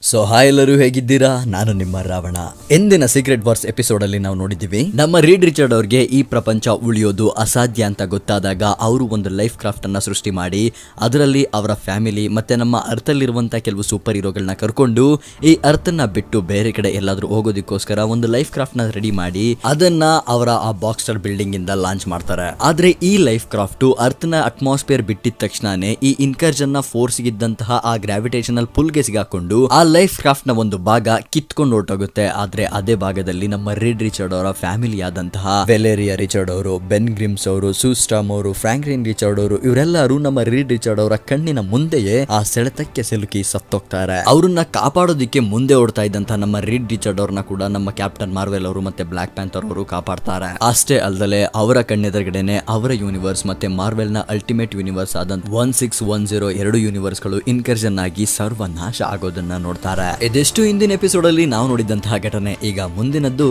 So hi ಎಲ್ಲರೂ ಹೇಗಿದ್ದೀರಾ? ನಾನು ನಿಮ್ಮ ರಾವಣ. ಎಂದಿನ ಸೀಕ್ರೆಟ್ ವಾರ್ಸ್ ಎಪಿಸೋಡ್ ಅಲ್ಲಿ ನಾವು ನೋಡಿದ್ದೀವಿ, ನಮ್ಮ ರೀಡ್ ರಿಚರ್ಡ್ ಅವ್ರಿಗೆ ಈ ಪ್ರಪಂಚ ಉಳಿಯೋದು ಅಸಾಧ್ಯ ಅಂತ ಗೊತ್ತಾದಾಗ ಅವರು ಒಂದು ಲೈಫ್ ಕ್ರಾಫ್ಟ್ ಅನ್ನ ಸೃಷ್ಟಿ ಮಾಡಿ ಅದರಲ್ಲಿ ಅವರ ಫ್ಯಾಮಿಲಿ ಮತ್ತೆ ನಮ್ಮ ಅರ್ತ್ ಅಲ್ಲಿರುವಂತಹ ಕೆಲವು ಸೂಪರ್ ಹೀರೋಗಳನ್ನ ಕರ್ಕೊಂಡು ಈ ಅರ್ತ್ ನ ಬಿಟ್ಟು ಬೇರೆ ಕಡೆ ಎಲ್ಲಾದ್ರೂ ಹೋಗೋದಕ್ಕೋಸ್ಕರ ಒಂದು ಲೈಫ್ ಕ್ರಾಫ್ಟ್ ನ ರೆಡಿ ಮಾಡಿ ಅದನ್ನ ಅವರ ಆ ಬಾಕ್ಸ್ಟರ್ ಬಿಲ್ಡಿಂಗ್ ಇಂದ ಲಾಂಚ್ ಮಾಡ್ತಾರೆ. ಆದ್ರೆ ಈ ಲೈಫ್ ಕ್ರಾಫ್ಟ್ ಅರ್ತ್ ನ ಅಟ್ಮಾಸ್ಫಿಯರ್ ಬಿಟ್ಟಿದ ತಕ್ಷಣನೇ ಈ ಇನ್ಕರ್ಜನ್ ನ ಫೋರ್ಸ್ ಇದ್ದಂತಹ ಆ ಗ್ರಾವಿಟೇಷನಲ್ ಪುಲ್ ಗೆ ಸಿಗಾಕೊಂಡು ಆ ಲೈಫ್ ಕ್ರಾಫ್ಟ್ ನ ಒಂದು ಭಾಗ ಕಿತ್ಕೊಂಡು ಹೊರಟೋಗುತ್ತೆ. ಆದ್ರೆ ಅದೇ ಭಾಗದಲ್ಲಿ ನಮ್ಮ ರೀಡ್ ರಿಚರ್ಡ್ ಅವರ ಫ್ಯಾಮಿಲಿ ಆದಂತಹ ವೆಲೇರಿಯಾ ರಿಚರ್ಡ್ ಅವರು, ಬೆನ್ ಗ್ರಿಮ್ಸ್ ಅವರು, ಸೂಸ್ಟಾಮ್ ಅವರು, ಫ್ರಾಂಕ್ಲಿನ್ ರಿಚರ್ಡ್ ಅವರು ಇವರೆಲ್ಲರೂ ನಮ್ಮ ರೀಡ್ ರಿಚರ್ಡ್ ಅವರ ಕಣ್ಣಿನ ಮುಂದೆಯೇ ಆ ಸೆಳೆತಕ್ಕೆ ಸಿಲುಕಿ ಸತ್ತೋಗ್ತಾರೆ. ಅವ್ರನ್ನ ಕಾಪಾಡೋದಿಕ್ಕೆ ಮುಂದೆ ಓಡ್ತಾ ಇದ್ದಂತಹ ನಮ್ಮ ರೀಡ್ ರಿಚರ್ಡ್ ಅವ್ರನ್ನ ಕೂಡ ನಮ್ಮ ಕ್ಯಾಪ್ಟನ್ ಮಾರ್ವೆಲ್ ಅವರು ಮತ್ತೆ ಬ್ಲಾಕ್ ಪ್ಯಾಂಥರ್ ಅವರು ಕಾಪಾಡ್ತಾರೆ. ಅಷ್ಟೇ ಅಲ್ಲದೆ ಅವರ ಕಣ್ಣೆದುರುಗಡೆನೆ ಅವರ ಯೂನಿವರ್ಸ್ ಮತ್ತೆ ಮಾರ್ವೆಲ್ ನ ಅಲ್ಟಿಮೇಟ್ ಯೂನಿವರ್ಸ್ ಆದಂತ 1610 ಎರಡು ಯೂನಿವರ್ಸ್ ಗಳು ಇನ್ಕರ್ಜನ್ ಆಗಿ ಸರ್ವನಾಶ ಆಗೋದನ್ನ ನೋಡ್ತಾರೆ. ಇದೆಷ್ಟು ಹಿಂದಿನ ಎಪಿಸೋಡ್ ಅಲ್ಲಿ ನಾವು ನೋಡಿದಂತಹ ಘಟನೆ. ಈಗ ಮುಂದಿನದ್ದು.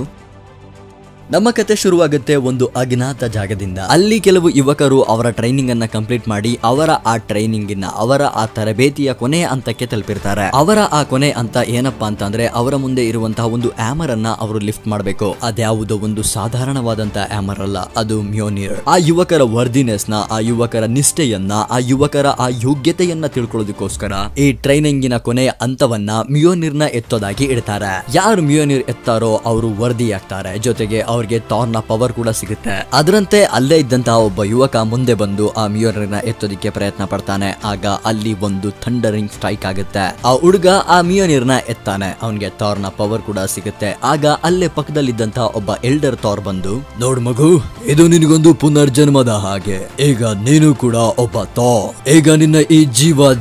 ನಮ್ಮ ಕತೆ ಶುರುವಾಗುತ್ತೆ ಒಂದು ಅಜ್ಞಾತ ಜಾಗದಿಂದ. ಅಲ್ಲಿ ಕೆಲವು ಯುವಕರು ಅವರ ಟ್ರೈನಿಂಗ್ ಅನ್ನ ಕಂಪ್ಲೀಟ್ ಮಾಡಿ ಅವರ ಆ ಟ್ರೈನಿಂಗ್ ಅವರ ಆ ತರಬೇತಿಯ ಕೊನೆಯ ಹಂತಕ್ಕೆ ತಲುಪಿರ್ತಾರೆ. ಅವರ ಆ ಕೊನೆ ಅಂತ ಏನಪ್ಪಾ ಅಂತಂದ್ರೆ ಅವರ ಮುಂದೆ ಇರುವಂತಹ ಒಂದು ಆಮರ್ ಅನ್ನ ಅವರು ಲಿಫ್ಟ್ ಮಾಡಬೇಕು. ಅದ್ಯಾವುದೋ ಒಂದು ಸಾಧಾರಣವಾದಂತಹ ಆಮರ್ ಅಲ್ಲ, ಅದು ಮ್ಯೋನಿರ್. ಆ ಯುವಕರ ವರ್ದಿನೆಸ್ ನ, ಆ ಯುವಕರ ನಿಷ್ಠೆಯನ್ನ, ಆ ಯುವಕರ ಆ ಯೋಗ್ಯತೆಯನ್ನ ತಿಳ್ಕೊಳ್ಳೋದಕ್ಕೋಸ್ಕರ ಈ ಟ್ರೈನಿಂಗಿನ ಕೊನೆಯ ಹಂತವನ್ನ ಮ್ಯೋನಿರ್ ನ ಎತ್ತೋದಾಗಿ ಇಡ್ತಾರೆ. ಯಾರು ಮ್ಯೋನಿರ್ ಎತ್ತಾರೋ ಅವರು ವರ್ದಿ ಆಗ್ತಾರೆ, ಜೊತೆಗೆ ಅವ್ರಿಗೆ ಥಾರ್ನ ಪವರ್ ಕೂಡ ಸಿಗುತ್ತೆ. ಅದರಂತೆ ಅಲ್ಲೇ ಇದ್ದಂತಹ ಒಬ್ಬ ಯುವಕ ಮುಂದೆ ಬಂದು ಆ ಮಿಯೋನಿರ್ನ ಎತ್ತೋದಿಕ್ಕೆ ಪ್ರಯತ್ನ ಪಡ್ತಾನೆ. ಆಗ ಅಲ್ಲಿ ಒಂದು ಥಂಡರಿಂಗ್ ಸ್ಟ್ರೈಕ್ ಆಗುತ್ತೆ. ಆ ಹುಡುಗ ಆ ಮಿಯೋನಿರ್ನ ಎತ್ತಾನೆ, ಅವನ್ಗೆ ಥಾರ್ನ ಪವರ್ ಕೂಡ ಸಿಗುತ್ತೆ. ಆಗ ಅಲ್ಲೇ ಪಕ್ಕದಲ್ಲಿದ್ದಂತಹ ಒಬ್ಬ ಎಲ್ಡರ್ ಥಾರ್ ಬಂದು, ನೋಡ್ ಮಗು, ಇದು ನಿನಗೊಂದು ಪುನರ್ಜನ್ಮದ ಹಾಗೆ. ಈಗ ನೀನು ಕೂಡ ಒಬ್ಬ ಥಾರ್. ಈಗ ನಿನ್ನ ಈ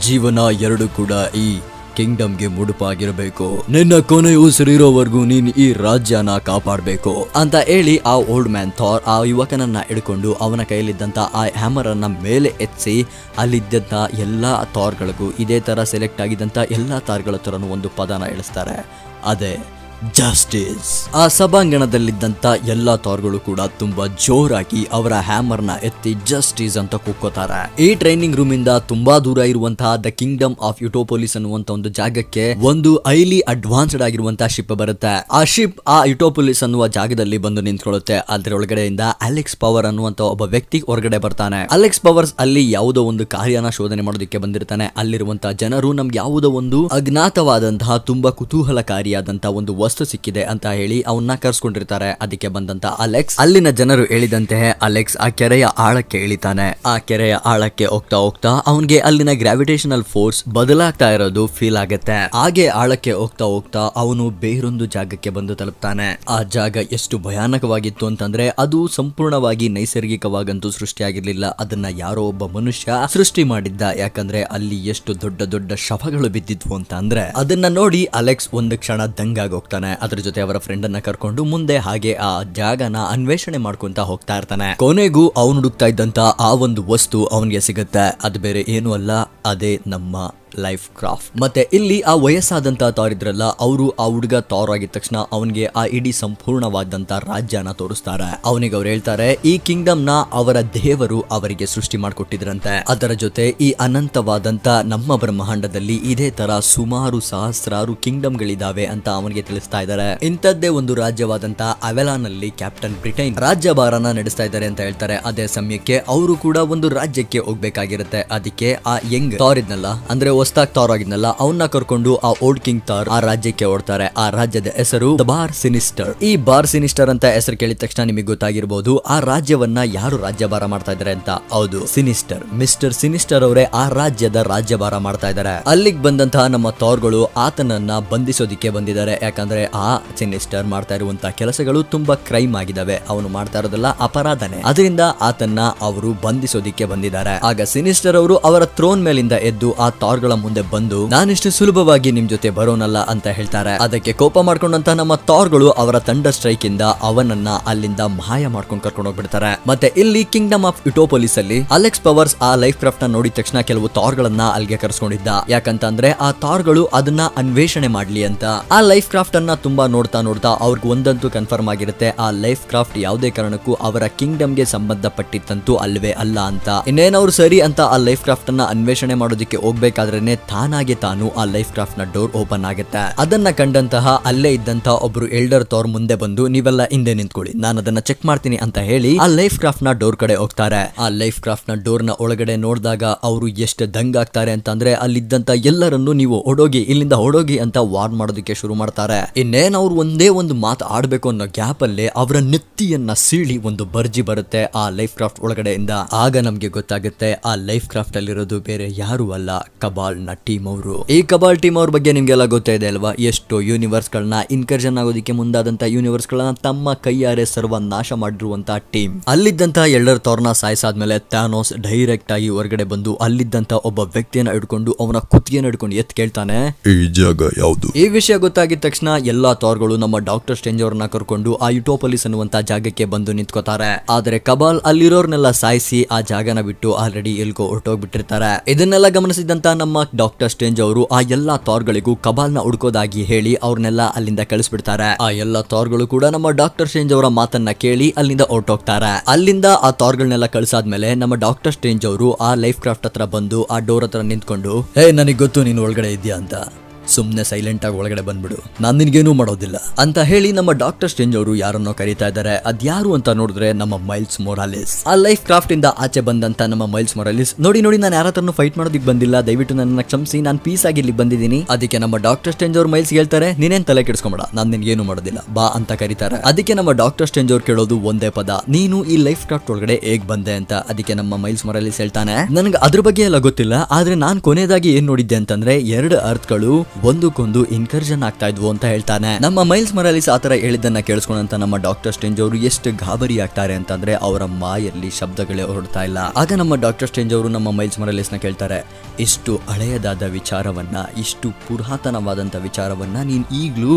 ಜೀವನ ಎರಡು ಕೂಡ ಈ ಕಿಂಗ್ಡಮ್ಗೆ ಮುಡುಪಾಗಿರಬೇಕು. ನಿನ್ನ ಕೊನೆ ಉಸಿರಿರೋವರೆಗೂ ನೀನ್ ಈ ರಾಜ್ಯನ ಕಾಪಾಡಬೇಕು ಅಂತ ಹೇಳಿ ಆ ಓಲ್ಡ್ ಮ್ಯಾನ್ ಥಾರ್ ಆ ಯುವಕನನ್ನ ಹಿಡ್ಕೊಂಡು ಅವನ ಕೈಯಲ್ಲಿದ್ದಂತ ಆ ಹ್ಯಾಮರ್ ಅನ್ನ ಮೇಲೆ ಎತ್ಸಿ ಅಲ್ಲಿದ್ದಂತ ಎಲ್ಲಾ ಥಾರ್ಗಳಿಗೂ ಇದೇ ತರ ಸೆಲೆಕ್ಟ್ ಆಗಿದ್ದಂತ ಎಲ್ಲಾ ಥಾರ್ಗಳ ತರನು ಒಂದು ಪದನ ಇಳಿಸ್ತಾರೆ, ಅದೇ ಜಸ್ಟಿಸ್. ಆ ಸಭಾಂಗಣದಲ್ಲಿದ್ದಂತ ಎಲ್ಲಾ ಥಾರ್ಗಳು ಕೂಡ ತುಂಬಾ ಜೋರಾಗಿ ಅವರ ಹ್ಯಾಮರ್ ನ ಎತ್ತಿ ಜಸ್ಟಿಸ್ ಅಂತ ಕೂಗ್ಕೋತಾರೆ. ಈ ಟ್ರೈನಿಂಗ್ ರೂಮ್ ಇಂದ ತುಂಬಾ ದೂರ ಇರುವಂತಹ ದ ಕಿಂಗ್ಡಮ್ ಆಫ್ ಯುಟೋಪೋಲಿಸ್ ಅನ್ನುವಂತ ಒಂದು ಜಾಗಕ್ಕೆ ಒಂದು ಹೈಲಿ ಅಡ್ವಾನ್ಸ್ಡ್ ಆಗಿರುವಂತಹ ಶಿಪ್ ಬರುತ್ತೆ. ಆ ಶಿಪ್ ಆ ಯುಟೋಪೋಲಿಸ್ ಅನ್ನುವ ಜಾಗದಲ್ಲಿ ಬಂದು ನಿಂತ್ಕೊಳ್ಳುತ್ತೆ. ಅದರೊಳಗಡೆಯಿಂದ ಅಲೆಕ್ಸ್ ಪವರ್ ಅನ್ನುವಂತ ಒಬ್ಬ ವ್ಯಕ್ತಿ ಹೊರಗಡೆ ಬರ್ತಾನೆ. ಅಲೆಕ್ಸ್ ಪವರ್ಸ್ ಅಲ್ಲಿ ಯಾವುದೋ ಒಂದು ಕಾರ್ಯನ ಶೋಧನೆ ಮಾಡೋದಕ್ಕೆ ಬಂದಿರ್ತಾನೆ. ಅಲ್ಲಿರುವಂತಹ ಜನರು ನಮ್ಗೆ ಯಾವುದೋ ಒಂದು ಅಜ್ಞಾತವಾದಂತಹ ತುಂಬಾ ಕುತೂಹಲಕಾರಿಯಾದಂತಹ ಒಂದು ವಸ್ತು ಸಿಕ್ಕಿದೆ ಅಂತ ಹೇಳಿ ಅವನ್ನ ಕರ್ಸ್ಕೊಂಡಿರ್ತಾರೆ. ಅದಕ್ಕೆ ಬಂದಂತ ಅಲೆಕ್ಸ್ ಅಲ್ಲಿನ ಜನರು ಹೇಳಿದಂತೆ ಅಲೆಕ್ಸ್ ಆ ಕೆರೆಯ ಆಳಕ್ಕೆ ಇಳಿತಾನೆ. ಆ ಕೆರೆಯ ಆಳಕ್ಕೆ ಹೋಗ್ತಾ ಹೋಗ್ತಾ ಅವನ್ಗೆ ಅಲ್ಲಿನ ಗ್ರಾವಿಟೇಷನಲ್ ಫೋರ್ಸ್ ಬದಲಾಗ್ತಾ ಇರೋದು ಫೀಲ್ ಆಗುತ್ತೆ. ಹಾಗೆ ಆಳಕ್ಕೆ ಹೋಗ್ತಾ ಹೋಗ್ತಾ ಅವನು ಬೇರೊಂದು ಜಾಗಕ್ಕೆ ಬಂದು ತಲುಪ್ತಾನೆ. ಆ ಜಾಗ ಎಷ್ಟು ಭಯಾನಕವಾಗಿತ್ತು ಅಂತಂದ್ರೆ ಅದು ಸಂಪೂರ್ಣವಾಗಿ ನೈಸರ್ಗಿಕವಾಗಂತೂ ಸೃಷ್ಟಿಯಾಗಿರ್ಲಿಲ್ಲ, ಅದನ್ನ ಯಾರೋ ಒಬ್ಬ ಮನುಷ್ಯ ಸೃಷ್ಟಿ ಮಾಡಿದ್ದ. ಯಾಕಂದ್ರೆ ಅಲ್ಲಿ ಎಷ್ಟು ದೊಡ್ಡ ದೊಡ್ಡ ಶವಗಳು ಬಿದ್ದಿದ್ವು ಅಂತ ಅಂದ್ರೆ ಅದನ್ನ ನೋಡಿ ಅಲೆಕ್ಸ್ ಒಂದು ಕ್ಷಣ ದಂಗಾಗಿ ಹೋಗ್ತಾನೆ. ಅದ್ರ ಜೊತೆ ಅವರ ಫ್ರೆಂಡ್ ಅನ್ನ ಕರ್ಕೊಂಡು ಮುಂದೆ ಹಾಗೆ ಆ ಜಾಗನ ಅನ್ವೇಷಣೆ ಮಾಡ್ಕೊಂತ ಹೋಗ್ತಾ ಇರ್ತಾನೆ. ಕೊನೆಗೂ ಅವನು ಹುಡುಕ್ತಾ ಇದ್ದಂತ ಆ ಒಂದು ವಸ್ತು ಅವನಿಗೆ ಸಿಗುತ್ತೆ. ಅದು ಬೇರೆ ಏನು ಅಲ್ಲ, ಅದೇ ನಮ್ಮ ಲೈಫ್ ಕ್ರಾಫ್ಟ್. ಮತ್ತೆ ಇಲ್ಲಿ ಆ ವಯಸ್ಸಾದಂತಹ ಥಾರ್ ಇದ್ರಲ್ಲ, ಅವರು ಆ ಹುಡುಗ ಥಾರ್ ಆಗಿದ ತಕ್ಷಣ ಅವನಿಗೆ ಆ ಇಡೀ ಸಂಪೂರ್ಣವಾದಂತ ರಾಜ್ಯನ ತೋರಿಸ್ತಾರೆ. ಅವನಿಗೆ ಅವ್ರು ಹೇಳ್ತಾರೆ ಈ ಕಿಂಗ್ಡಮ್ ನ ಅವರ ದೇವರು ಅವರಿಗೆ ಸೃಷ್ಟಿ ಮಾಡಿಕೊಟ್ಟಿದ್ರಂತೆ. ಅದರ ಜೊತೆ ಈ ಅನಂತವಾದಂತ ನಮ್ಮ ಬ್ರಹ್ಮಾಂಡದಲ್ಲಿ ಇದೇ ತರ ಸುಮಾರು ಸಹಸ್ರಾರು ಕಿಂಗ್ಡಮ್ ಗಳಿದಾವೆ ಅಂತ ಅವನಿಗೆ ತಿಳಿಸ್ತಾ ಇದ್ದಾರೆ. ಇಂಥದ್ದೇ ಒಂದು ರಾಜ್ಯವಾದಂತ ಅವೆಲಾನ್ ಅಲ್ಲಿ ಕ್ಯಾಪ್ಟನ್ ಬ್ರಿಟೈನ್ ರಾಜ್ಯಭಾರನ ನಡೆಸ್ತಾ ಇದ್ದಾರೆ ಅಂತ ಹೇಳ್ತಾರೆ. ಅದೇ ಸಮಯಕ್ಕೆ ಅವರು ಕೂಡ ಒಂದು ರಾಜ್ಯಕ್ಕೆ ಹೋಗ್ಬೇಕಾಗಿರುತ್ತೆ. ಅದಕ್ಕೆ ಆ ಯಂಗ್ ಥಾರ್ ಇದ್ನಲ್ಲ, ಅಂದ್ರೆ ಹೊಸದಾಗಿ ಥಾರ್ ಆಗಿದ್ನಲ್ಲ, ಅವನ್ನ ಕರ್ಕೊಂಡು ಆ ಓಲ್ಡ್ ಕಿಂಗ್ ಥಾರ್ ಆ ರಾಜ್ಯಕ್ಕೆ ಓಡ್ತಾರೆ. ಆ ರಾಜ್ಯದ ಹೆಸರು ದ ಬಾರ್ ಸಿನಿಸ್ಟರ್. ಈ ಬಾರ್ ಸಿನಿಸ್ಟರ್ ಅಂತ ಹೆಸರು ಕೇಳಿದ ತಕ್ಷಣ ನಿಮಗೆ ಗೊತ್ತಾಗಿರಬಹುದು ಆ ರಾಜ್ಯವನ್ನ ಯಾರು ರಾಜ್ಯಭಾರ ಮಾಡ್ತಾ ಇದ್ದಾರೆ ಅಂತ. ಹೌದು, ಸಿನಿಸ್ಟರ್. ಮಿಸ್ಟರ್ ಸಿನಿಸ್ಟರ್ ಅವರೇ ಆ ರಾಜ್ಯದ ರಾಜ್ಯಭಾರ ಮಾಡ್ತಾ ಇದ್ದಾರೆ. ಅಲ್ಲಿಗೆ ಬಂದಂತಹ ನಮ್ಮ ಥಾರ್ಗಳು ಆತನನ್ನ ಬಂಧಿಸೋದಿಕ್ಕೆ ಬಂದಿದ್ದಾರೆ. ಯಾಕಂದ್ರೆ ಆ ಸಿನಿಸ್ಟರ್ ಮಾಡ್ತಾ ಇರುವಂತಹ ಕೆಲಸಗಳು ತುಂಬಾ ಕ್ರೈಮ್ ಆಗಿದಾವೆ, ಅವನು ಮಾಡ್ತಾ ಇರೋದಲ್ಲ ಅಪರಾಧನೆ. ಅದರಿಂದ ಆತನ್ನ ಅವರು ಬಂಧಿಸೋದಿಕ್ಕೆ ಬಂದಿದ್ದಾರೆ. ಆಗ ಸಿನಿಸ್ಟರ್ ಅವರು ಅವರ ಥ್ರೋನ್ ಮೇಲಿಂದ ಎದ್ದು ಆ ಥಾರ್ಗಳ ಮುಂದೆ ಬಂದು ನಾನಿಷ್ಟು ಸುಲಭವಾಗಿ ನಿಮ್ ಜೊತೆ ಬರೋನಲ್ಲ ಅಂತ ಹೇಳ್ತಾರೆ. ಅದಕ್ಕೆ ಕೋಪ ಮಾಡ್ಕೊಂಡಂತ ನಮ್ಮ ಥಾರ್ಗಳು ಅವರ ಥಂಡರ್ ಸ್ಟ್ರೈಕ್ ಇಂದ ಅವನನ್ನ ಅಲ್ಲಿಂದ ಮಾಯ ಮಾಡ್ಕೊಂಡು ಕರ್ಕೊಂಡು ಹೋಗ್ಬಿಡ್ತಾರೆ. ಮತ್ತೆ ಇಲ್ಲಿ ಕಿಂಗ್ಡಮ್ ಆಫ್ ಯುಟೋಪೋಲಿಸ್ ಅಲ್ಲಿ ಅಲೆಕ್ಸ್ ಪವರ್ಸ್ ಆ ಲೈಫ್ ಕ್ರಾಫ್ಟ್ ನ ನೋಡಿದ ತಕ್ಷಣ ಕೆಲವು ಥಾರ್ಗಳನ್ನ ಅಲ್ಲಿಗೆ ಕರ್ಸ್ಕೊಂಡಿದ್ದ. ಯಾಕಂತಂದ್ರೆ ಆ ಥಾರ್ಗಳು ಅದನ್ನ ಅನ್ವೇಷಣೆ ಮಾಡ್ಲಿ ಅಂತ. ಆ ಲೈಫ್ ಕ್ರಾಫ್ಟ್ ಅನ್ನ ತುಂಬಾ ನೋಡ್ತಾ ಅವ್ರಿಗೆ ಒಂದಂತೂ ಕನ್ಫರ್ಮ್ ಆಗಿರುತ್ತೆ, ಆ ಲೈಫ್ ಕ್ರಾಫ್ಟ್ ಯಾವುದೇ ಕಾರಣಕ್ಕೂ ಅವರ ಕಿಂಗ್ಡಮ್ ಗೆ ಸಂಬಂಧಪಟ್ಟಿತ್ತಂತೂ ಅಲ್ವೇ ಅಲ್ಲ ಅಂತ. ಇನ್ನೇನವ್ರು ಸರಿ ಅಂತ ಆ ಲೈಫ್ ಕ್ರಾಫ್ಟ್ ಅನ್ನ ಅನ್ವೇಷಣೆ ಮಾಡೋದಕ್ಕೆ ಹೋಗ್ಬೇಕಾದ್ರೆ ಮಾಡಿದ್ರೇನೆ ತಾನಾಗೆ ತಾನು ಆ ಲೈಫ್ ಕ್ರಾಫ್ಟ್ ನ ಡೋರ್ ಓಪನ್ ಆಗುತ್ತೆ. ಅದನ್ನ ಕಂಡಂತಹ ಅಲ್ಲೇ ಇದ್ದಂತಹ ಒಬ್ರು ಎಲ್ಡರ್ ಥಾರ್ ಮುಂದೆ ಬಂದು ನೀವೆಲ್ಲ ಹಿಂದೆ ನಿಂತ್ಕೊಳ್ಳಿ, ನಾನು ಅದನ್ನ ಚೆಕ್ ಮಾಡ್ತೀನಿ ಅಂತ ಹೇಳಿ ಆ ಲೈಫ್ ಕ್ರಾಫ್ಟ್ ನ ಡೋರ್ ಕಡೆ ಹೋಗ್ತಾರೆ. ಆ ಲೈಫ್ ಕ್ರಾಫ್ಟ್ ನ ಡೋರ್ ನ ಒಳಗಡೆ ನೋಡಿದಾಗ ಅವರು ಎಷ್ಟು ದಂಗಾಗ್ತಾರೆ ಅಂತಂದ್ರೆ ಅಲ್ಲಿದ್ದಂತ ಎಲ್ಲರನ್ನು ನೀವು ಹೊಡೋಗಿ ಇಲ್ಲಿಂದ ಹೊಡೋಗಿ ಅಂತ ವಾರ್ನ್ ಮಾಡೋದಕ್ಕೆ ಶುರು ಮಾಡ್ತಾರೆ. ಇನ್ನೇನ್ ಅವ್ರು ಒಂದೇ ಒಂದು ಮಾತು ಆಡ್ಬೇಕು ಅನ್ನೋ ಗ್ಯಾಪ್ ಅಲ್ಲೇ ಅವರ ನೆತ್ತಿಯನ್ನ ಸೀಳಿ ಒಂದು ಬರ್ಜಿ ಬರುತ್ತೆ ಆ ಲೈಫ್ ಕ್ರಾಫ್ಟ್ ಒಳಗಡೆಯಿಂದ. ಆಗ ನಮ್ಗೆ ಗೊತ್ತಾಗುತ್ತೆ ಆ ಲೈಫ್ ಕ್ರಾಫ್ಟ್ ಅಲ್ಲಿರೋದು ಬೇರೆ ಯಾರು ಅಲ್ಲ, ಕಬಾಲ್ ನ ಟೀಮ್ ಅವರು. ಈ ಕಬಾಲ್ ಟೀಮ್ ಅವ್ರ ಬಗ್ಗೆ ನಿಮ್ಗೆಲ್ಲ ಗೊತ್ತೇ ಇದೆ ಅಲ್ವಾ, ಎಷ್ಟು ಯೂನಿವರ್ಸ್ ಗಳನ್ನ ಇನ್ಕರ್ಷನ್ ಆಗೋದಕ್ಕೆ ಮುಂದಾದಂತ ಯೂನಿವರ್ಸ್ ಗಳನ್ನ ತಮ್ಮ ಕೈಯಾರೆ ಸರ್ವನಾಶ ಮಾಡಿರುವಂತ ಟೀಮ್. ಅಲ್ಲಿದ್ದಂತ ಎಲ್ಡರ್ ಥಾರ್ನ ಸಾಯಿಸಾದ್ಮೇಲೆ ಥಾನೋಸ್ ಡೈರೆಕ್ಟ್ ಆಗಿ ಹೊರಗಡೆ ಬಂದು ಅಲ್ಲಿದ್ದಂತ ಒಬ್ಬ ವ್ಯಕ್ತಿಯನ್ನ ಹಿಡ್ಕೊಂಡು ಅವನ ಕುತ್ತಿಗೆನ ಹಿಡ್ಕೊಂಡು ಎತ್ ಕೇಳ್ತಾನೆ, ಈ ಜಾಗ ಯಾವುದು? ಈ ವಿಷಯ ಗೊತ್ತಾಗಿದ ತಕ್ಷಣ ಎಲ್ಲಾ ಥಾರ್ಗಳು ನಮ್ಮ ಡಾಕ್ಟರ್ ಸ್ಟ್ರೇಂಜ್ ಅವ್ರನ್ನ ಕರ್ಕೊಂಡು ಆ ಯುಟೋಪೋಲಿಸ್ ಅನ್ನುವಂತ ಜಾಗಕ್ಕೆ ಬಂದು ನಿಂತ್ಕೋತಾರೆ. ಆದ್ರೆ ಕಬಾಲ್ ಅಲ್ಲಿರೋರ್ನೆಲ್ಲ ಸಾಯಿಸಿ ಆ ಜಾಗನ ಬಿಟ್ಟು ಆಲ್ರೆಡಿ ಎಲ್ಗೋ ಹೊರಟೋಗ್ಬಿಟ್ಟಿರ್ತಾರೆ. ಇದನ್ನೆಲ್ಲ ಗಮನಿಸಿದಂತ ನಮ್ಮ ಡಾಕ್ಟರ್ ಸ್ಟ್ರೇಂಜ್ ಅವರು ಆ ಎಲ್ಲಾ ಥಾರ್ಗಳಿಗೂ ಕಬಾಲ್ ನ ಹುಡ್ಕೋದಾಗಿ ಹೇಳಿ ಅವ್ರನ್ನೆಲ್ಲ ಅಲ್ಲಿಂದ ಕಳಿಸ್ಬಿಡ್ತಾರೆ. ಆ ಎಲ್ಲಾ ಥಾರ್ಗಳು ಕೂಡ ನಮ್ಮ ಡಾಕ್ಟರ್ ಸ್ಟ್ರೇಂಜ್ ಅವರ ಮಾತನ್ನ ಕೇಳಿ ಅಲ್ಲಿಂದ ಹೊರಟೋಗ್ತಾರೆ. ಅಲ್ಲಿಂದ ಆ ಥಾರ್ಗಳನ್ನೆಲ್ಲ ಕಳಿಸಾದ್ಮೇಲೆ ನಮ್ಮ ಡಾಕ್ಟರ್ ಸ್ಟ್ರೇಂಜ್ ಅವರು ಆ ಲೈಫ್ ಕ್ರಾಫ್ಟ್ ಹತ್ರ ಬಂದು ಆ ಡೋರ್ ಹತ್ರ ನಿಂತ್ಕೊಂಡು, ಹೇ ನನಗೆ ಗೊತ್ತು ನೀನು ಒಳಗಡೆ ಇದೆಯಾ ಅಂತ, ಸುಮ್ನೆ ಸೈಲೆಂಟ್ ಆಗಿ ಒಳಗಡೆ ಬಂದ್ಬಿಡು, ನಾನ್ ನಿನ್ಗೇನು ಮಾಡೋದಿಲ್ಲ ಅಂತ ಹೇಳಿ ನಮ್ಮ ಡಾಕ್ಟರ್ ಸ್ಟ್ರೇಂಜ್ ಅವರು ಯಾರನ್ನೋ ಕರೀತಾ ಇದ್ದಾರೆ. ಅದ್ಯಾರು ಅಂತ ನೋಡಿದ್ರೆ ನಮ್ಮ ಮೈಲ್ಸ್ ಮೊರಾಲಿಸ್. ಆ ಲೈಫ್ ಕ್ರಾಫ್ಟ್ ಇಂದ ಆಚೆ ಬಂದಂತ ನಮ್ಮ ಮೈಲ್ಸ್ ಮೊರಾಲಿಸ್, ನೋಡಿ ನಾನು ಯಾರ ಹತ್ರನೂ ಫೈಟ್ ಮಾಡೋದಿಕ್ ಬಂದಿಲ್ಲ, ದಯವಿಟ್ಟು ನನ್ನ ಕ್ಷಮಿಸಿ, ನಾನು ಪೀಸ್ ಆಗಿ ಇಲ್ಲಿ ಬಂದಿದ್ದೀನಿ. ಅದಕ್ಕೆ ನಮ್ಮ ಡಾಕ್ಟರ್ ಸ್ಟ್ರೇಂಜ್ ಅವ್ರು ಮೈಲ್ಸ್ ಹೇಳ್ತಾರೆ, ನೀನೇನ್ ತಲೆ ಕೆಡಿಸ್ಕೊಂಬೇಡ, ನಾನ್ ನಿನ್ಗೇನು ಮಾಡೋದಿಲ್ಲ, ಬಾ ಅಂತ ಕರೀತಾರೆ. ಅದಕ್ಕೆ ನಮ್ಮ ಡಾಕ್ಟರ್ ಸ್ಟ್ರೇಂಜ್ ಅವ್ರು ಕೇಳೋದು ಒಂದೇ ಪದ, ನೀನು ಈ ಲೈಫ್ ಕ್ರಾಫ್ಟ್ ಒಳಗಡೆ ಹೇಗ್ ಬಂದೆ ಅಂತ. ಅದಕ್ಕೆ ನಮ್ಮ ಮೈಲ್ಸ್ ಮೊರಾಲಿಸ್ ಹೇಳ್ತಾನೆ, ನನಗೆ ಅದ್ರ ಬಗ್ಗೆ ಎಲ್ಲ ಗೊತ್ತಿಲ್ಲ, ಆದ್ರೆ ನಾನ್ ಕೊನೆಯದಾಗಿ ಏನ್ ನೋಡಿದ್ದೆ ಅಂತಂದ್ರೆ 2 ಅರ್ಥಗಳು ಒಂದಕ್ಕೊಂದು ಇನ್ಕರ್ಷನ್ ಆಗ್ತಾ ಇದ್ವು ಅಂತ ಹೇಳ್ತಾನೆ. ನಮ್ಮ ಮೈಲ್ಸ್ ಮೊರಾಲಿಸ್ ಆತರ ಹೇಳಿದ್ದನ್ನ ಕೇಳಿಸ್ಕೊಂಡಂತ ನಮ್ಮ ಡಾಕ್ಟರ್ ಸ್ಟ್ರೇಂಜ್ ಅವರು ಎಷ್ಟು ಗಾಬರಿ ಆಗ್ತಾರೆ ಅಂತಂದ್ರೆ ಅವರ ಮಾಯಲ್ಲಿ ಶಬ್ದಗಳೇ ಹೊರಡ್ತಾ ಇಲ್ಲ. ಆಗ ನಮ್ಮ ಡಾಕ್ಟರ್ ಸ್ಟ್ರೇಂಜ್ ಅವರು ನಮ್ಮ ಮೈಲ್ಸ್ ಮೊರಾಲಿಸ್ ನ ಕೇಳ್ತಾರೆ, ಇಷ್ಟು ಹಳೆಯದಾದ ವಿಚಾರವನ್ನ, ಇಷ್ಟು ಪುರಾತನವಾದಂತ ವಿಚಾರವನ್ನ ನೀನ್ ಈಗ್ಲೂ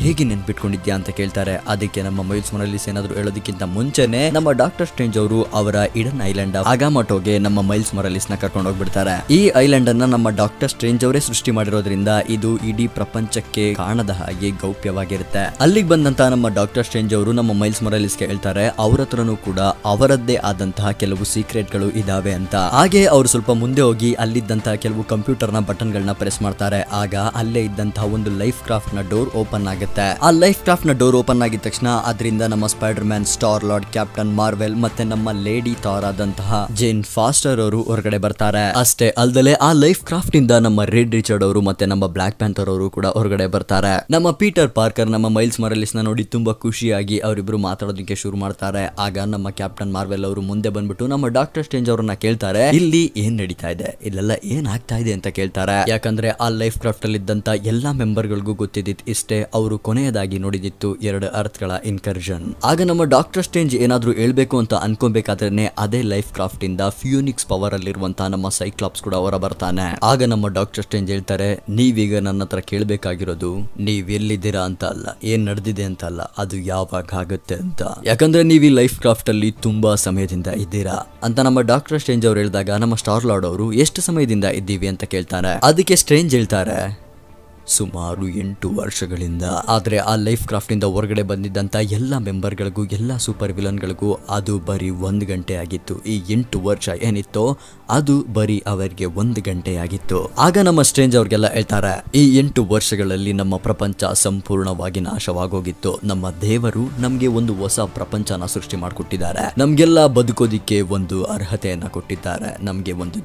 ಹೇಗೆ ನೆನ್ಪಿಟ್ಕೊಂಡಿದ್ಯಾ ಅಂತ ಕೇಳ್ತಾರೆ. ಅದಕ್ಕೆ ನಮ್ಮ ಮೈಲ್ಸ್ ಮೊರಾಲಿಸ್ ಏನಾದ್ರು ಹೇಳೋದಕ್ಕಿಂತ ಮುಂಚೆನೆ ನಮ್ಮ ಡಾಕ್ಟರ್ ಸ್ಟ್ರೇಂಜ್ ಅವರು ಅವರ ಇಡನ್ ಐಲ್ಯಾಂಡ್ ಅಗಾಮಟೋಗೆ ನಮ್ಮ ಮೈಲ್ಸ್ ಮೊರಾಲಿಸ್ ನ ಕರ್ಕೊಂಡು ಹೋಗ್ಬಿಡ್ತಾರೆ. ಈ ಐಲ್ಯಾಂಡ್ ಅನ್ನ ನಮ್ಮ ಡಾಕ್ಟರ್ ಸ್ಟ್ರೇಂಜ್ ಅವರೇ ಸೃಷ್ಟಿ ಮಾಡಿರೋದ್ರಿಂದ ಇದು ಇಡೀ ಪ್ರಪಂಚಕ್ಕೆ ಕಾಣದ ಹಾಗೆ ಗೌಪ್ಯವಾಗಿರುತ್ತೆ. ಅಲ್ಲಿಗೆ ಬಂದಂತ ನಮ್ಮ ಡಾಕ್ಟರ್ ಸ್ಟ್ರೇಂಜ್ ಅವರು ನಮ್ಮ ಮೈಲ್ಸ್ ಮೊರಾಲಿಸ್ಗೆ ಹೇಳ್ತಾರೆ, ಅವ್ರ ಹತ್ರನೂ ಕೂಡ ಅವರದ್ದೇ ಆದಂತಹ ಕೆಲವು ಸೀಕ್ರೆಟ್ ಗಳು ಇದಾವೆ ಅಂತ. ಹಾಗೆ ಅವರು ಸ್ವಲ್ಪ ಮುಂದೆ ಹೋಗಿ ಅಲ್ಲಿದ್ದಂತಹ ಕೆಲವು ಕಂಪ್ಯೂಟರ್ ನ ಬಟನ್ ಗಳನ್ನ ಪ್ರೆಸ್ ಮಾಡ್ತಾರೆ. ಆಗ ಅಲ್ಲೇ ಇದ್ದಂತಹ ಒಂದು ಲೈಫ್ ಕ್ರಾಫ್ಟ್ ನ ಡೋರ್ ಓಪನ್ ಆಗುತ್ತೆ. ಆ ಲೈಫ್ ಕ್ರಾಫ್ಟ್ ನ ಡೋರ್ ಓಪನ್ ಆಗಿದ ತಕ್ಷಣ ಅದರಿಂದ ನಮ್ಮ spider man, star lord, captain Marvel ಮತ್ತೆ ನಮ್ಮ ಲೇಡಿ ಥಾರ್ ಆದಂತಹ ಜೇನ್ ಫಾಸ್ಟರ್ ಅವರು ಹೊರಗಡೆ ಬರ್ತಾರೆ. ಅಷ್ಟೇ ಅಲ್ದಲೆ ಆ ಲೈಫ್ ಕ್ರಾಫ್ಟ್ ಇಂದ ನಮ್ಮ ರೆಡ್ ರಿಚರ್ಡ್ ಅವರು ಮತ್ತೆ ನಮ್ಮ ಬ್ಲಾಕ್ ಪ್ಯಾಂಥರ್ ಅವರು ಕೂಡ ಹೊರಗಡೆ ಬರ್ತಾರೆ. ನಮ್ಮ ಪೀಟರ್ ಪಾರ್ಕರ್ ನಮ್ಮ ಮೈಲ್ಸ್ ಮೊರಾಲಿಸ್ ನ ನೋಡಿ ತುಂಬಾ ಖುಷಿಯಾಗಿ ಅವರಿಬ್ರು ಮಾತಾಡೋದಕ್ಕೆ ಶುರು ಮಾಡ್ತಾರೆ. ಆಗ ನಮ್ಮ ಕ್ಯಾಪ್ಟನ್ ಮಾರ್ವೆಲ್ ಅವರು ಮುಂದೆ ಬಂದ್ಬಿಟ್ಟು ನಮ್ಮ ಡಾಕ್ಟರ್ ಸ್ಟ್ರೇಂಜ್ ಅವರನ್ನ ಕೇಳ್ತಾರೆ, ಇಲ್ಲಿ ಏನ್ ನಡೀತಾ ಇದೆ, ಇಲ್ಲೆಲ್ಲ ಏನ್ ಆಗ್ತಾ ಇದೆ ಅಂತ ಕೇಳ್ತಾರೆ. ಯಾಕಂದ್ರೆ ಆ ಲೈಫ್ ಕ್ರಾಫ್ಟ್ ಅಲ್ಲಿ ಇದ್ದಂತ ಎಲ್ಲಾ ಮೆಂಬರ್ ಗಳಿಗೂ ಗೊತ್ತಿದ್ದಿತ್ತು ಇಷ್ಟೇ, ಅವರು ಕೊನೆಯದಾಗಿ ನೋಡಿದಿತ್ತು 2 ಅರ್ಥಗಳ ಇನ್ಕರ್ಷನ್. ಆಗ ನಮ್ಮ ಡಾಕ್ಟರ್ ಸ್ಟ್ರೇಂಜ್ ಏನಾದ್ರೂ ಹೇಳ್ಬೇಕು ಅಂತ ಅನ್ಕೋಬೇಕಾದ್ರೆ ಅದೇ ಲೈಫ್ ಕ್ರಾಫ್ಟ್ ಇಂದ ಫ್ಯೂನಿಕ್ಸ್ ಪವರ್ ಅಲ್ಲಿರುವಂತಹ ನಮ್ಮ ಸೈಕ್ಲಾಪ್ಸ್ ಕೂಡ ಹೊರ ಬರ್ತಾನೆ. ಆಗ ನಮ್ಮ ಡಾಕ್ಟರ್ ಸ್ಟ್ರೇಂಜ್ ಹೇಳ್ತಾರೆ, ನೀವೀಗ ನನ್ನ ಹತ್ರ ಕೇಳ್ಬೇಕಾಗಿರೋದು ನೀವ್ ಎಲ್ಲಿದ್ದೀರಾ ಅಂತ ಅಲ್ಲ, ಏನ್ ನಡೆದಿದೆ ಅಂತ ಅಲ್ಲ, ಅದು ಯಾವಾಗ ಆಗುತ್ತೆ ಅಂತ. ಯಾಕಂದ್ರೆ ನೀವು ಈ ಲೈಫ್ ಕ್ರಾಫ್ಟ್ ಅಲ್ಲಿ ತುಂಬಾ ಸಮಯದಿಂದ ಇದ್ದೀರಾ ಅಂತ ನಮ್ಮ ಡಾಕ್ಟರ್ ಸ್ಟ್ರೇಂಜ್ ಅವ್ರು ಹೇಳಿದಾಗ ನಮ್ಮ ಸ್ಟಾರ್ ಲಾರ್ಡ್ ಅವರು ಎಷ್ಟು ಸಮಯದಿಂದ ಇದ್ದೀವಿ ಅಂತ ಕೇಳ್ತಾರೆ. ಅದಕ್ಕೆ ಸ್ಟ್ರೇಂಜ್ ಹೇಳ್ತಾರೆ, ಸುಮಾರು 8 ವರ್ಷಗಳಿಂದ. ಆದ್ರೆ ಆ ಲೈಫ್ ಕ್ರಾಫ್ಟ್ ಇಂದ ಹೊರಗಡೆ ಬಂದಿದ್ದಂತ ಎಲ್ಲಾ ಮೆಂಬರ್ ಗಳಿಗೂ, ಎಲ್ಲಾ ಸೂಪರ್ ವಿಲನ್ ಗಳಿಗೂ ಅದು ಬರೀ 1 ಗಂಟೆ ಆಗಿತ್ತು. ಈ 8 ವರ್ಷ ಏನಿತ್ತೋ ಅದು ಬರೀ ಅವರಿಗೆ 1 ಗಂಟೆ ಆಗಿತ್ತು. ಆಗ ನಮ್ಮ ಸ್ಟ್ರೇಂಜ್ ಅವ್ರಿಗೆಲ್ಲ ಹೇಳ್ತಾರೆ, ಈ 8 ವರ್ಷಗಳಲ್ಲಿ ನಮ್ಮ ಪ್ರಪಂಚ ಸಂಪೂರ್ಣವಾಗಿ ನಾಶವಾಗೋಗಿತ್ತು. ನಮ್ಮ ದೇವರು ನಮ್ಗೆ ಒಂದು ಹೊಸ ಪ್ರಪಂಚನ ಸೃಷ್ಟಿ ಮಾಡಿಕೊಟ್ಟಿದ್ದಾರೆ, ನಮ್ಗೆಲ್ಲ ಬದುಕೋದಿಕ್ಕೆ ಒಂದು ಅರ್ಹತೆಯನ್ನ ಕೊಟ್ಟಿದ್ದಾರೆ, ನಮ್ಗೆ ಒಂದು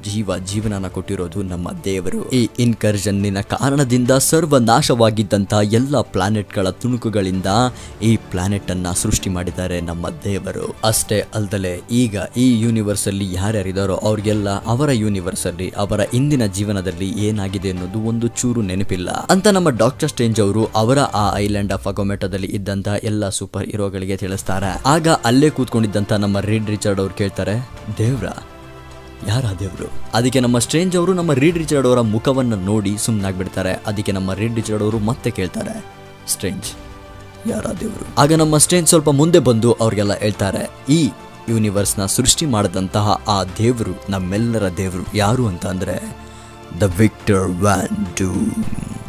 ಜೀವನನ ಕೊಟ್ಟಿರೋದು ನಮ್ಮ ದೇವರು. ಈ ಇನ್ಕರ್ಷನ್ನಿನ ಕಾರಣದಿಂದ ಸರ್ವನಾಶವಾಗಿದ್ದಂತ ಎಲ್ಲ ಪ್ಲಾನೆಟ್ ಗಳ ತುಣುಕುಗಳಿಂದ ಈ ಪ್ಲಾನೆಟ್ ಅನ್ನ ಸೃಷ್ಟಿ ಮಾಡಿದ್ದಾರೆ ನಮ್ಮ ದೇವರು. ಅಷ್ಟೇ ಅಲ್ದಲೆ ಈಗ ಈ ಯೂನಿವರ್ಸ್ ಅಲ್ಲಿ ಯಾರ್ಯಾರಿದಾರೋ ಅವ್ರಿಗೆಲ್ಲ ಅವರ ಯೂನಿವರ್ಸ್ ಅಲ್ಲಿ ಅವರ ಇಂದಿನ ಜೀವನದಲ್ಲಿ ಏನಾಗಿದೆ ಅನ್ನೋದು ಒಂದು ಚೂರು ನೆನಪಿಲ್ಲ ಅಂತ ನಮ್ಮ ಡಾಕ್ಟರ್ ಸ್ಟ್ರೇಂಜ್ ಅವರು ಅವರ ಆ ಐಲ್ಯಾಂಡ್ ಆಫ್ ಅಗೋಮೆಟೋದಲ್ಲಿ ಇದ್ದಂತ ಎಲ್ಲ ಸೂಪರ್ ಹೀರೋಗಳಿಗೆ ತಿಳಿಸ್ತಾರೆ. ಆಗ ಅಲ್ಲೇ ಕೂತ್ಕೊಂಡಿದ್ದಂತ ನಮ್ಮ ರೆಡ್ ರಿಚರ್ಡ್ ಅವ್ರು ಕೇಳ್ತಾರೆ, ದೇವ್ರ ಯಾರ ದೇವ್ರು? ಅದಕ್ಕೆ ನಮ್ಮ ಸ್ಟ್ರೇಂಜ್ ಅವರು ನಮ್ಮ ರೆಡ್ ರಿಚರ್ಡ್ ಅವರ ಮುಖವನ್ನು ನೋಡಿ ಸುಮ್ಮನಾಗ್ಬಿಡ್ತಾರೆ. ಅದಕ್ಕೆ ನಮ್ಮ ರೆಡ್ ರಿಚರ್ಡ್ ಅವರು ಮತ್ತೆ ಕೇಳ್ತಾರೆ, ಸ್ಟ್ರೇಂಜ್ ಯಾರ ದೇವ್ರು? ಆಗ ನಮ್ಮ ಸ್ಟ್ರೇಂಜ್ ಸ್ವಲ್ಪ ಮುಂದೆ ಬಂದು ಅವ್ರಿಗೆಲ್ಲ ಹೇಳ್ತಾರೆ, ಈ ಯೂನಿವರ್ಸ್ ನ ಸೃಷ್ಟಿ ಮಾಡಿದಂತಹ ಆ ದೇವರು ನಮ್ಮೆಲ್ಲರ ದೇವರು ಯಾರು ಅಂತ ಅಂದ್ರೆ ದ ವಿಕ್ಟರ್ ವ್ಯಾನ್ ಡೂಮ್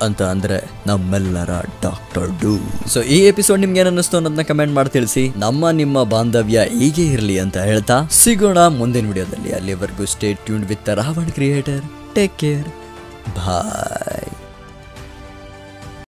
ಅಂತ, ಅಂದ್ರೆ ನಮ್ಮೆಲ್ಲರ ಡಾಕ್ಟರ್ ಡೂಮ್. ಸೊ ಈ ಎಪಿಸೋಡ್ ನಿಮ್ಗೆ ಏನ್ ಅನ್ನಿಸ್ತು ಅನ್ನೋದನ್ನ ಕಮೆಂಟ್ ಮಾಡಿ ತಿಳಿಸಿ. ನಿಮ್ಮ ಬಾಂಧವ್ಯ ಹೀಗೆ ಇರಲಿ ಅಂತ ಹೇಳ್ತಾ ಸಿಗೋಣ ಮುಂದಿನ ವಿಡಿಯೋದಲ್ಲಿ. ಅಲ್ಲಿವರೆಗೂ stay tuned with Ravan creator. Take care. Bye.